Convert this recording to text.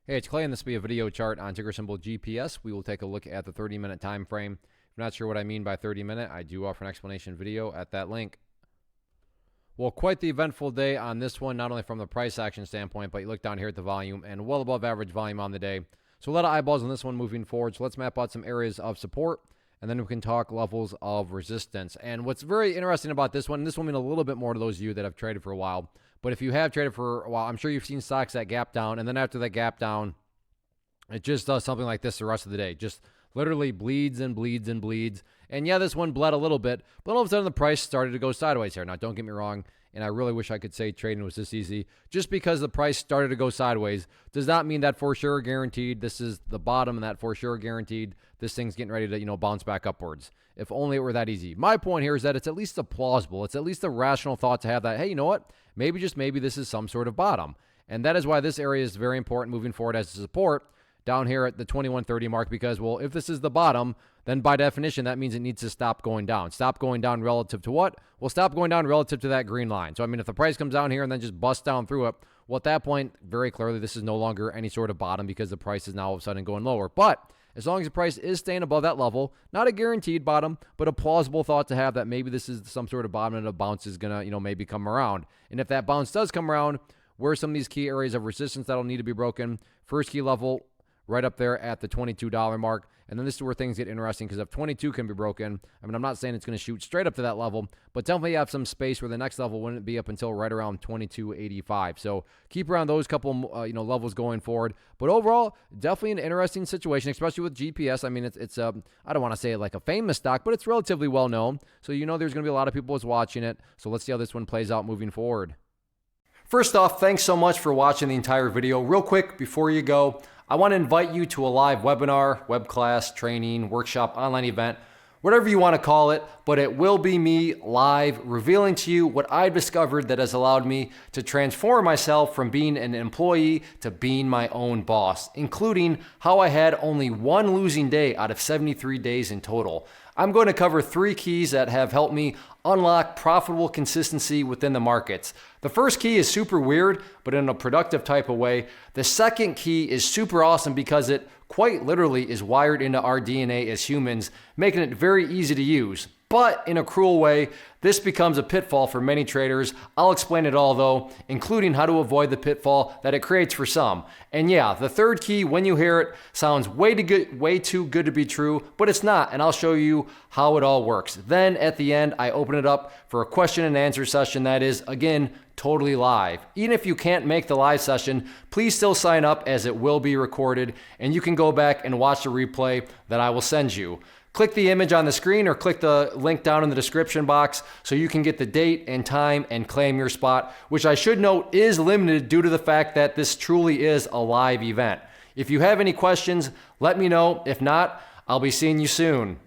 Hey, it's Clay, and this will be a video chart on ticker symbol GPS. We will take a look at the 30-minute time frame. If you're not sure what I mean by 30-minute, I do offer an explanation video at that link. Well, quite the eventful day on this one, not only from the price action standpoint, but you look down here at the volume and well above average volume on the day. So a lot of eyeballs on this one moving forward. So let's map out some areas of support, and then we can talk levels of resistance. And what's very interesting about this one, and this will mean a little bit more to those of you that have traded for a while, but if you have traded for a while, I'm sure you've seen stocks that gap down, and then after that gap down, it just does something like this the rest of the day. Just literally bleeds and bleeds and bleeds. And yeah, this one bled a little bit, but all of a sudden the price started to go sideways here. Now, don't get me wrong, and I really wish I could say trading was this easy. Just because the price started to go sideways does not mean that for sure guaranteed this is the bottom, and that for sure guaranteed this thing's getting ready to, bounce back upwards. If only it were that easy. My point here is that it's at least a plausible, it's at least a rational thought to have that, hey, you know what? Maybe, just maybe, this is some sort of bottom. And that is why this area is very important moving forward as a support down here at the 2130 mark, because, well, if this is the bottom, then by definition, that means it needs to stop going down. Stop going down relative to what? Well, stop going down relative to that green line. So, I mean, if the price comes down here and then just busts down through it, well, at that point, very clearly, this is no longer any sort of bottom because the price is now all of a sudden going lower. But as long as the price is staying above that level, not a guaranteed bottom, but a plausible thought to have that maybe this is some sort of bottom and a bounce is going to, maybe come around. And if that bounce does come around, where are some of these key areas of resistance that'll need to be broken? First key level, right up there at the $22 mark. And then this is where things get interesting, because if 22 can be broken, I mean, I'm not saying it's going to shoot straight up to that level, but definitely have some space where the next level wouldn't be up until right around 22.85. So keep around those couple, levels going forward. But overall, definitely an interesting situation, especially with GPS. I mean, it's I don't want to say like a famous stock, but it's relatively well known. So there's going to be a lot of people watching it. So let's see how this one plays out moving forward. First off, thanks so much for watching the entire video. Real quick, before you go, I want to invite you to a live webinar, web class, training, workshop, online event, whatever you want to call it, but it will be me live revealing to you what I've discovered that has allowed me to transform myself from being an employee to being my own boss, including how I had only one losing day out of 73 days in total. I'm going to cover 3 keys that have helped me unlock profitable consistency within the markets. The first key is super weird, but in a productive type of way. The second key is super awesome because it quite literally is wired into our DNA as humans, making it very easy to use. But in a cruel way, this becomes a pitfall for many traders. I'll explain it all though, including how to avoid the pitfall that it creates for some. And yeah, the third key, when you hear it, sounds way too good to be true, but it's not, and I'll show you how it all works. Then at the end, I open it up for a question and answer session that is, again, totally live. Even if you can't make the live session, please still sign up as it will be recorded, and you can go back and watch the replay that I will send you. Click the image on the screen or click the link down in the description box so you can get the date and time and claim your spot, which I should note is limited due to the fact that this truly is a live event. If you have any questions, let me know. If not, I'll be seeing you soon.